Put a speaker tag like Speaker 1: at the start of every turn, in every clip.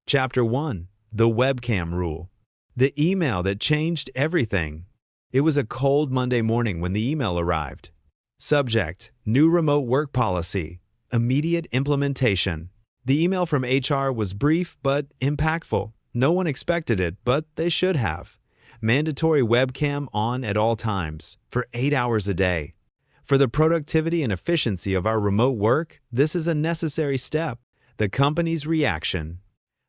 Speaker 1: Chapter 1. The Webcam Rule. The email that changed everything. It was a cold Monday morning when the email arrived. Subject: New Remote Work Policy. Immediate Implementation. The email from HR was brief but impactful. No one expected it, but they should have. Mandatory webcam on at all times, for 8 hours a day. For the productivity and efficiency of our remote work, this is a necessary step. The company's reaction.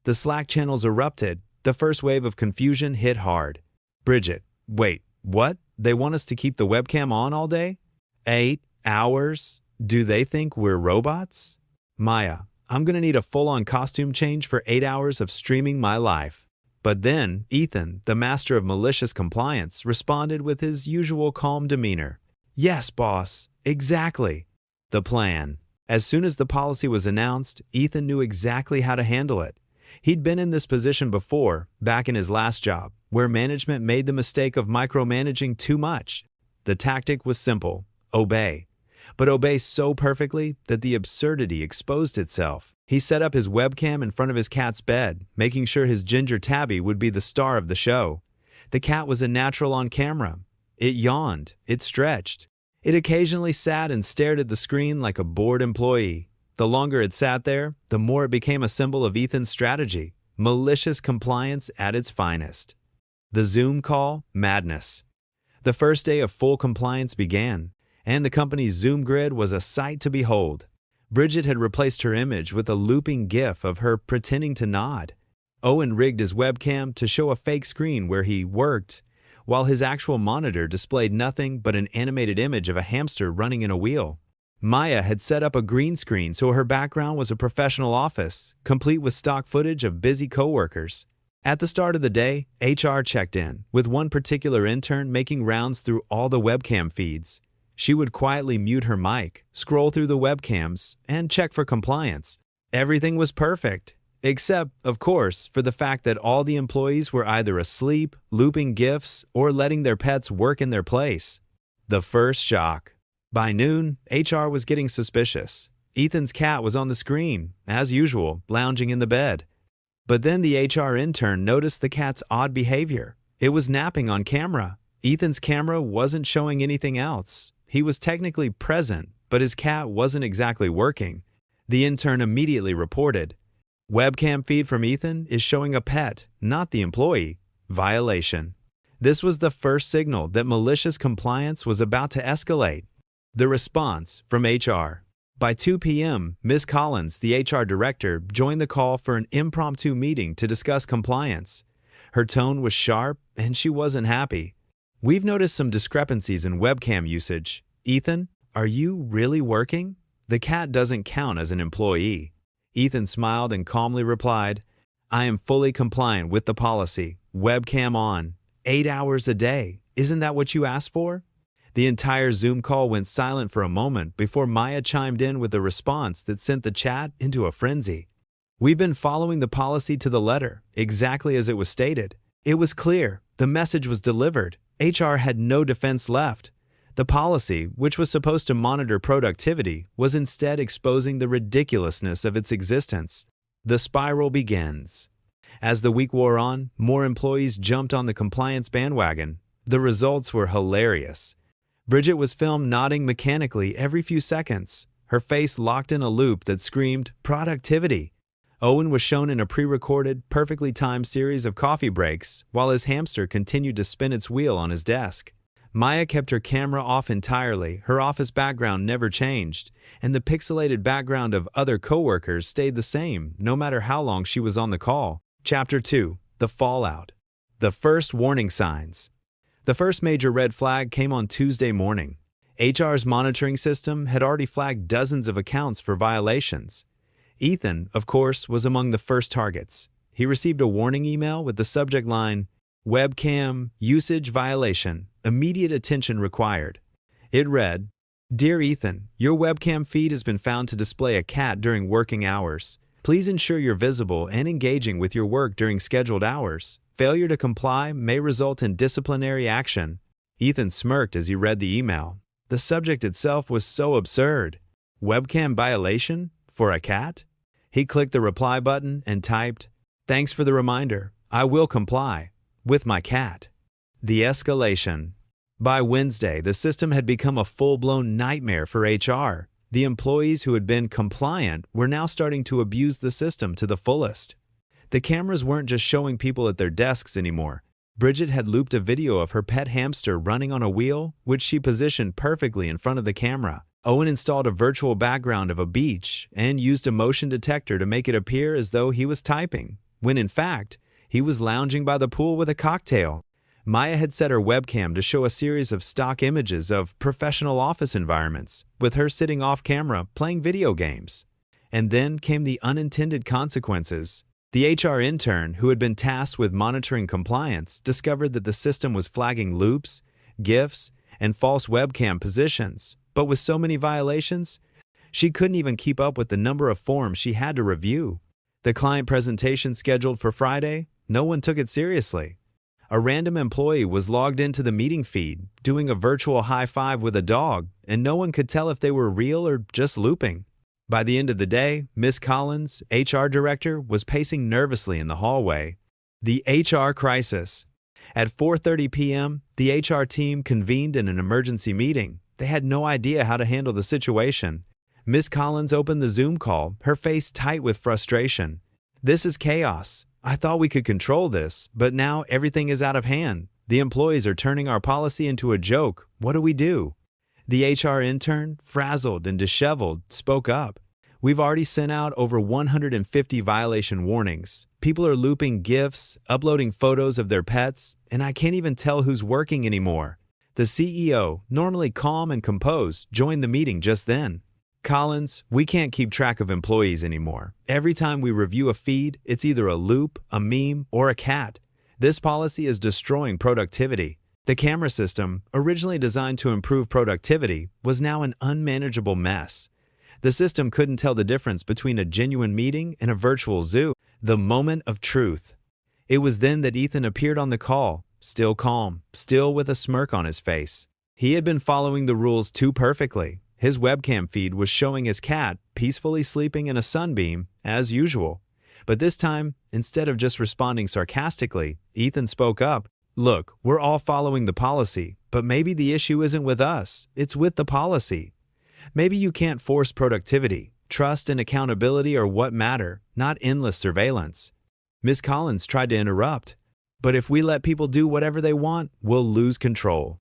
Speaker 1: The Slack channels erupted. The first wave of confusion hit hard. Bridget: wait, what? They want us to keep the webcam on all day? 8 hours? Do they think we're robots? Maya: I'm gonna need a full-on costume change for 8 hours of streaming my life. But then, Ethan, the master of malicious compliance, responded with his usual calm demeanor. Yes, boss, exactly. The plan. As soon as the policy was announced, Ethan knew exactly how to handle it. He'd been in this position before, back in his last job, where management made the mistake of micromanaging too much. The tactic was simple: obey. But obey so perfectly that the absurdity exposed itself. He set up his webcam in front of his cat's bed, making sure his ginger tabby would be the star of the show. The cat was a natural on camera. It yawned, it stretched. It occasionally sat and stared at the screen like a bored employee. The longer it sat there, the more it became a symbol of Ethan's strategy: malicious compliance at its finest. The Zoom call, madness. The first day of full compliance began, and the company's Zoom grid was a sight to behold. Bridget had replaced her image with a looping GIF of her pretending to nod. Owen rigged his webcam to show a fake screen where he worked, while his actual monitor displayed nothing but an animated image of a hamster running in a wheel. Maya had set up a green screen so her background was a professional office, complete with stock footage of busy coworkers. At the start of the day, HR checked in, with one particular intern making rounds through all the webcam feeds. She would quietly mute her mic, scroll through the webcams, and check for compliance. Everything was perfect, except, of course, for the fact that all the employees were either asleep, looping GIFs, or letting their pets work in their place. The first shock. By noon, HR was getting suspicious. Ethan's cat was on the screen, as usual, lounging in the bed. But then the HR intern noticed the cat's odd behavior. It was napping on camera. Ethan's camera wasn't showing anything else. He was technically present, but his cat wasn't exactly working. The intern immediately reported, "Webcam feed from Ethan is showing a pet, not the employee. Violation." This was the first signal that malicious compliance was about to escalate. The response from HR. By 2 p.m., Ms. Collins, the HR director, joined the call for an impromptu meeting to discuss compliance. Her tone was sharp, and she wasn't happy. "We've noticed some discrepancies in webcam usage. Ethan, are you really working? The cat doesn't count as an employee." Ethan smiled and calmly replied, "I am fully compliant with the policy. Webcam on. 8 hours a day. Isn't that what you asked for?" The entire Zoom call went silent for a moment before Maya chimed in with a response that sent the chat into a frenzy. "We've been following the policy to the letter, exactly as it was stated. It was clear. The message was delivered. HR had no defense left. The policy, which was supposed to monitor productivity, was instead exposing the ridiculousness of its existence." The spiral begins. As the week wore on, more employees jumped on the compliance bandwagon. The results were hilarious. Bridget was filmed nodding mechanically every few seconds, her face locked in a loop that screamed, "Productivity." Owen was shown in a pre-recorded, perfectly timed series of coffee breaks, while his hamster continued to spin its wheel on his desk. Maya kept her camera off entirely, her office background never changed, and the pixelated background of other coworkers stayed the same, no matter how long she was on the call. Chapter 2. The Fallout. The First Warning Signs. The first major red flag came on Tuesday morning. HR's monitoring system had already flagged dozens of accounts for violations. Ethan, of course, was among the first targets. He received a warning email with the subject line, "Webcam usage violation. Immediate attention required." It read, "Dear Ethan, your webcam feed has been found to display a cat during working hours. Please ensure you're visible and engaging with your work during scheduled hours. Failure to comply may result in disciplinary action." Ethan smirked as he read the email. The subject itself was so absurd. Webcam violation? For a cat? He clicked the reply button and typed, Thanks for the reminder. I will comply. With my cat. The escalation. By Wednesday, the system had become a full-blown nightmare for HR. The employees who had been compliant were now starting to abuse the system to the fullest. The cameras weren't just showing people at their desks anymore. Bridget had looped a video of her pet hamster running on a wheel, which she positioned perfectly in front of the camera. Owen installed a virtual background of a beach and used a motion detector to make it appear as though he was typing, when in fact, he was lounging by the pool with a cocktail. Maya had set her webcam to show a series of stock images of professional office environments, with her sitting off camera playing video games. And then came the unintended consequences. The HR intern, who had been tasked with monitoring compliance, discovered that the system was flagging loops, GIFs, and false webcam positions. But with so many violations, she couldn't even keep up with the number of forms she had to review. The client presentation scheduled for Friday, no one took it seriously. A random employee was logged into the meeting feed, doing a virtual high five with a dog, and no one could tell if they were real or just looping. By the end of the day, Miss Collins, HR director, was pacing nervously in the hallway. The HR crisis. At 4:30 p.m., the HR team convened in an emergency meeting. They had no idea how to handle the situation. Miss Collins opened the Zoom call, her face tight with frustration. "This is chaos. I thought we could control this, but now everything is out of hand. The employees are turning our policy into a joke. What do we do?" The HR intern, frazzled and disheveled, spoke up. "We've already sent out over 150 violation warnings. People are looping GIFs, uploading photos of their pets, and I can't even tell who's working anymore." The CEO, normally calm and composed, joined the meeting just then. "Collins, we can't keep track of employees anymore. Every time we review a feed, it's either a loop, a meme, or a cat. This policy is destroying productivity." The camera system, originally designed to improve productivity, was now an unmanageable mess. The system couldn't tell the difference between a genuine meeting and a virtual zoo. The moment of truth. It was then that Ethan appeared on the call, still calm, still with a smirk on his face. He had been following the rules too perfectly. His webcam feed was showing his cat peacefully sleeping in a sunbeam, as usual. But this time, instead of just responding sarcastically, Ethan spoke up. "Look, we're all following the policy, but maybe the issue isn't with us, it's with the policy. Maybe you can't force productivity. Trust and accountability are what matter, not endless surveillance." Miss Collins tried to interrupt. "But if we let people do whatever they want, we'll lose control."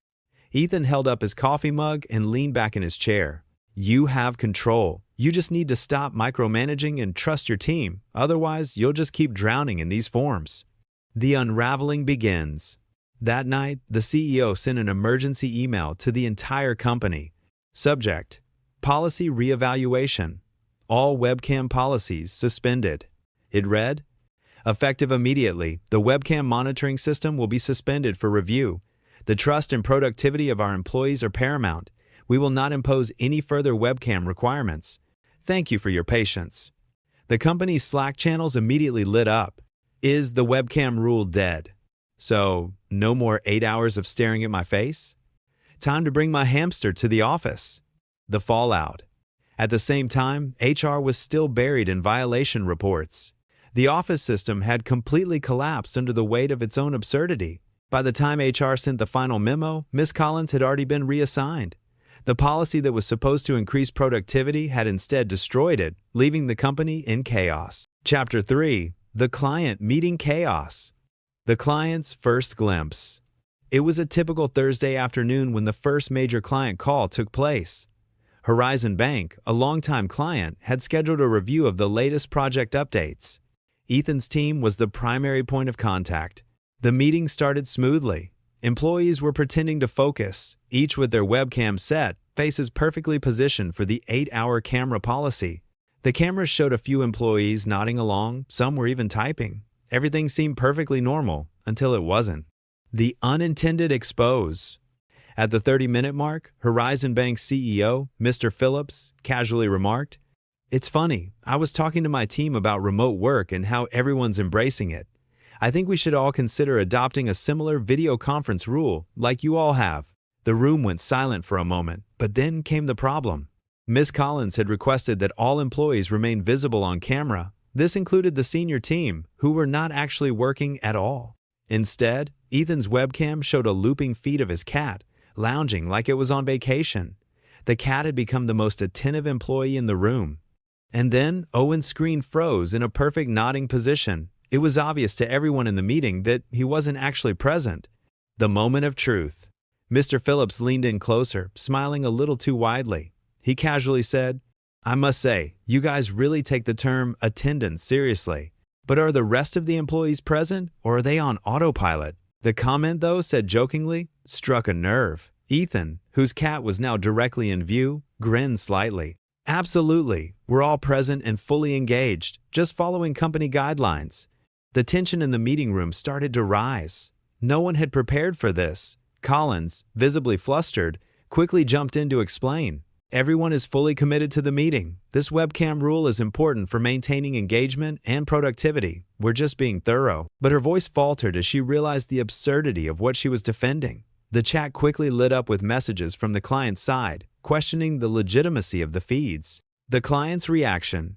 Speaker 1: Ethan held up his coffee mug and leaned back in his chair. "You have control. You just need to stop micromanaging and trust your team. Otherwise, you'll just keep drowning in these forms." The unraveling begins. That night, the CEO sent an emergency email to the entire company. Subject: Policy Reevaluation. All webcam policies suspended. It read, "Effective immediately, the webcam monitoring system will be suspended for review. The trust and productivity of our employees are paramount. We will not impose any further webcam requirements. Thank you for your patience." The company's Slack channels immediately lit up. Is the webcam rule dead? So, no more 8 hours of staring at my face? Time to bring my hamster to the office. The fallout. At the same time, HR was still buried in violation reports. The office system had completely collapsed under the weight of its own absurdity. By the time HR sent the final memo, Miss Collins had already been reassigned. The policy that was supposed to increase productivity had instead destroyed it, leaving the company in chaos. Chapter 3. The Client Meeting Chaos. The client's first glimpse. It was a typical Thursday afternoon when the first major client call took place. Horizon Bank, a longtime client, had scheduled a review of the latest project updates. Ethan's team was the primary point of contact. The meeting started smoothly. Employees were pretending to focus, each with their webcam set, faces perfectly positioned for the 8-hour camera policy. The cameras showed a few employees nodding along, some were even typing. Everything seemed perfectly normal, until it wasn't. The unintended expose. At the 30-minute mark, Horizon Bank's CEO, Mr. Phillips, casually remarked, "It's funny, I was talking to my team about remote work and how everyone's embracing it. I think we should all consider adopting a similar video conference rule, like you all have." The room went silent for a moment, but then came the problem. Miss Collins had requested that all employees remain visible on camera, This included the senior team, who were not actually working at all. Instead, Ethan's webcam showed a looping feed of his cat, lounging like it was on vacation. The cat had become the most attentive employee in the room. And then Owen's screen froze in a perfect nodding position. It was obvious to everyone in the meeting that he wasn't actually present. The moment of truth. Mr. Phillips leaned in closer, smiling a little too widely. He casually said, "I must say, you guys really take the term attendance seriously. But are the rest of the employees present, or are they on autopilot?" The comment, though, said jokingly, struck a nerve. Ethan, whose cat was now directly in view, grinned slightly. "Absolutely, we're all present and fully engaged, just following company guidelines." The tension in the meeting room started to rise. No one had prepared for this. Collins, visibly flustered, quickly jumped in to explain. "Everyone is fully committed to the meeting. This webcam rule is important for maintaining engagement and productivity. We're just being thorough." But her voice faltered as she realized the absurdity of what she was defending. The chat quickly lit up with messages from the client's side, questioning the legitimacy of the feeds. The client's reaction.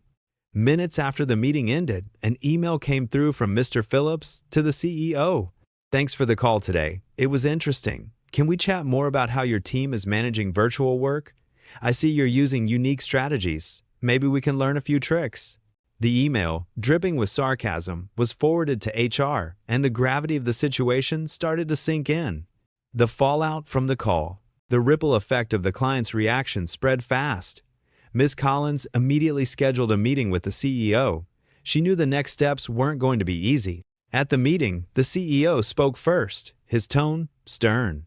Speaker 1: Minutes after the meeting ended, an email came through from Mr. Phillips to the CEO. "Thanks for the call today. It was interesting. Can we chat more about how your team is managing virtual work? I see you're using unique strategies. Maybe we can learn a few tricks." The email, dripping with sarcasm, was forwarded to HR, and the gravity of the situation started to sink in. The fallout from the call. The ripple effect of the client's reaction spread fast. Ms. Collins immediately scheduled a meeting with the CEO. She knew the next steps weren't going to be easy. At the meeting, the CEO spoke first, his tone stern.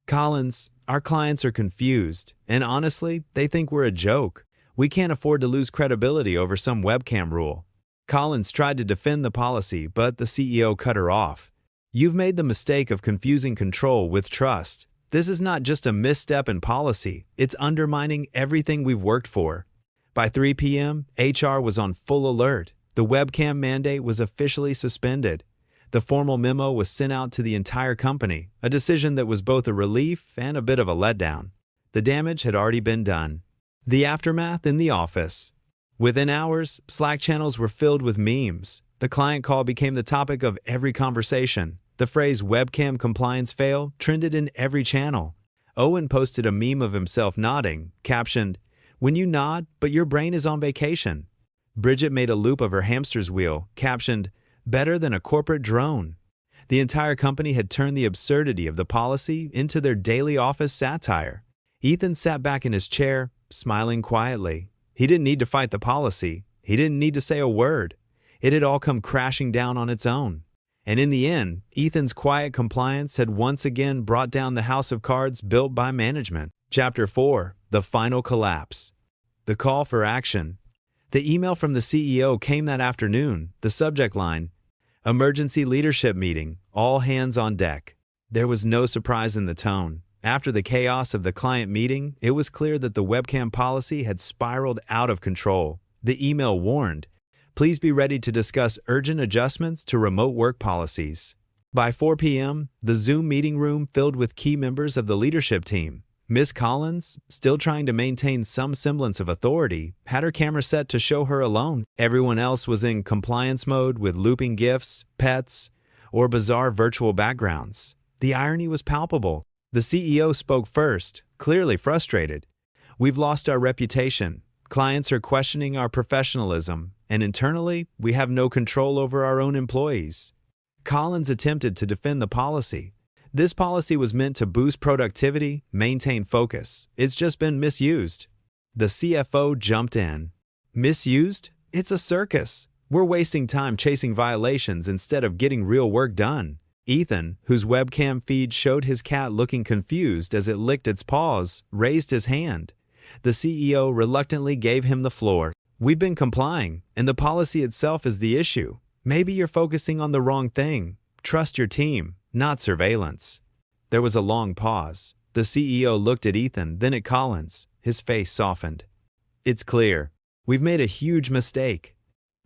Speaker 1: "Collins, our clients are confused, and honestly, they think we're a joke. We can't afford to lose credibility over some webcam rule." Collins tried to defend the policy, but the CEO cut her off. "You've made the mistake of confusing control with trust. This is not just a misstep in policy, it's undermining everything we've worked for." By 3 p.m., HR was on full alert. The webcam mandate was officially suspended. The formal memo was sent out to the entire company, a decision that was both a relief and a bit of a letdown. The damage had already been done. The aftermath in the office. Within hours, Slack channels were filled with memes. The client call became the topic of every conversation. The phrase "webcam compliance fail" trended in every channel. Owen posted a meme of himself nodding, captioned, "When you nod, but your brain is on vacation." Bridget made a loop of her hamster's wheel, captioned, "Better than a corporate drone." The entire company had turned the absurdity of the policy into their daily office satire. Ethan sat back in his chair, smiling quietly. He didn't need to fight the policy. He didn't need to say a word. It had all come crashing down on its own. And in the end, Ethan's quiet compliance had once again brought down the house of cards built by management. Chapter 4. The Final Collapse. The Call for Action. The email from the CEO came that afternoon. The subject line, "Emergency Leadership Meeting, all hands on deck." There was no surprise in the tone. After the chaos of the client meeting, it was clear that the webcam policy had spiraled out of control. The email warned, "Please be ready to discuss urgent adjustments to remote work policies." By 4 p.m., the Zoom meeting room filled with key members of the leadership team. Ms. Collins, still trying to maintain some semblance of authority, had her camera set to show her alone. Everyone else was in compliance mode with looping GIFs, pets, or bizarre virtual backgrounds. The irony was palpable. The CEO spoke first, clearly frustrated. "We've lost our reputation. Clients are questioning our professionalism, and internally, we have no control over our own employees." Collins attempted to defend the policy. "This policy was meant to boost productivity, maintain focus. It's just been misused." The CFO jumped in. "Misused? It's a circus. We're wasting time chasing violations instead of getting real work done." Ethan, whose webcam feed showed his cat looking confused as it licked its paws, raised his hand. The CEO reluctantly gave him the floor. "We've been complying, and the policy itself is the issue. Maybe you're focusing on the wrong thing. Trust your team, not surveillance." There was a long pause. The CEO looked at Ethan, then at Collins. His face softened. "It's clear. We've made a huge mistake."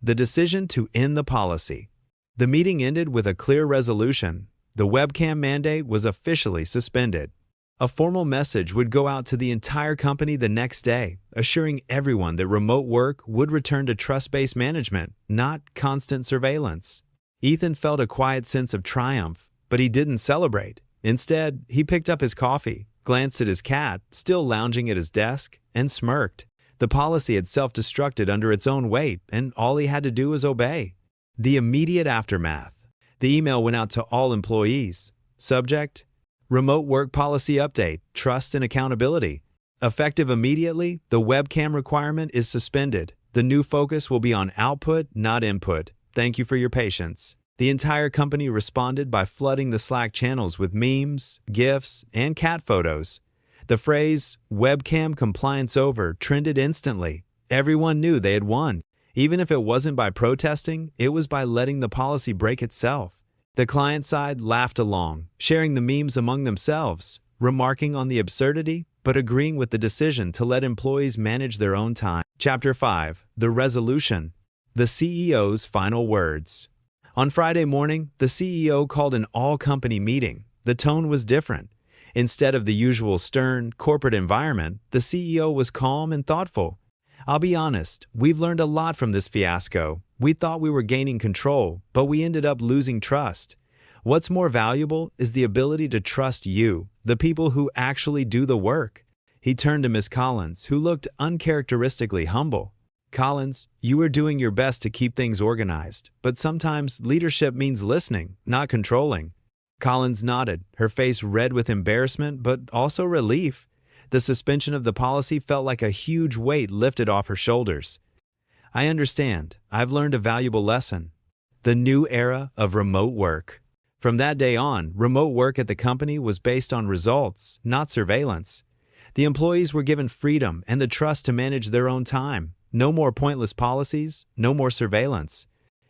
Speaker 1: The decision to end the policy. The meeting ended with a clear resolution. The webcam mandate was officially suspended. A formal message would go out to the entire company the next day, assuring everyone that remote work would return to trust-based management, not constant surveillance. Ethan felt a quiet sense of triumph, but he didn't celebrate. Instead, he picked up his coffee, glanced at his cat, still lounging at his desk, and smirked. The policy had self-destructed under its own weight, and all he had to do was obey. The immediate aftermath. The email went out to all employees. Subject: Remote Work Policy Update, Trust and Accountability. Effective immediately, the webcam requirement is suspended. The new focus will be on output, not input. Thank you for your patience. The entire company responded by flooding the Slack channels with memes, GIFs, and cat photos. The phrase, "webcam compliance over," trended instantly. Everyone knew they had won. Even if it wasn't by protesting, it was by letting the policy break itself. The client side laughed along, sharing the memes among themselves, remarking on the absurdity, but agreeing with the decision to let employees manage their own time. Chapter 5. The Resolution. The CEO's Final Words. On Friday morning, the CEO called an all-company meeting. The tone was different. Instead of the usual stern, corporate environment, the CEO was calm and thoughtful. "I'll be honest, we've learned a lot from this fiasco. We thought we were gaining control, but we ended up losing trust. What's more valuable is the ability to trust you, the people who actually do the work." He turned to Miss Collins, who looked uncharacteristically humble. "Collins, you are doing your best to keep things organized, but sometimes leadership means listening, not controlling." Collins nodded, her face red with embarrassment but also relief. The suspension of the policy felt like a huge weight lifted off her shoulders. "I understand. I've learned a valuable lesson." The new era of remote work. From that day on, remote work at the company was based on results, not surveillance. The employees were given freedom and the trust to manage their own time. No more pointless policies, no more surveillance.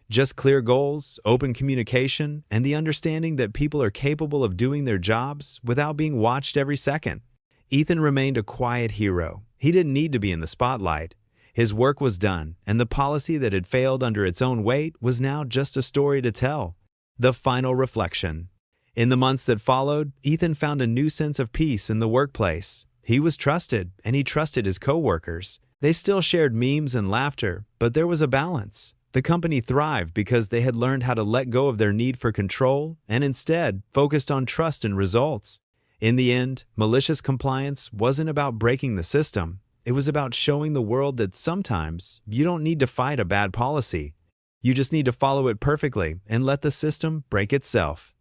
Speaker 1: Just clear goals, open communication, and the understanding that people are capable of doing their jobs without being watched every second. Ethan remained a quiet hero. He didn't need to be in the spotlight. His work was done, and the policy that had failed under its own weight was now just a story to tell. The final reflection. In the months that followed, Ethan found a new sense of peace in the workplace. He was trusted, and he trusted his coworkers. They still shared memes and laughter, but there was a balance. The company thrived because they had learned how to let go of their need for control and instead focused on trust and results. In the end, malicious compliance wasn't about breaking the system. It was about showing the world that sometimes you don't need to fight a bad policy. You just need to follow it perfectly and let the system break itself.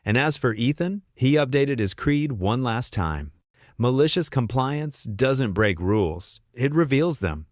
Speaker 1: And as for Ethan, he updated his creed one last time. Malicious compliance doesn't break rules, it reveals them.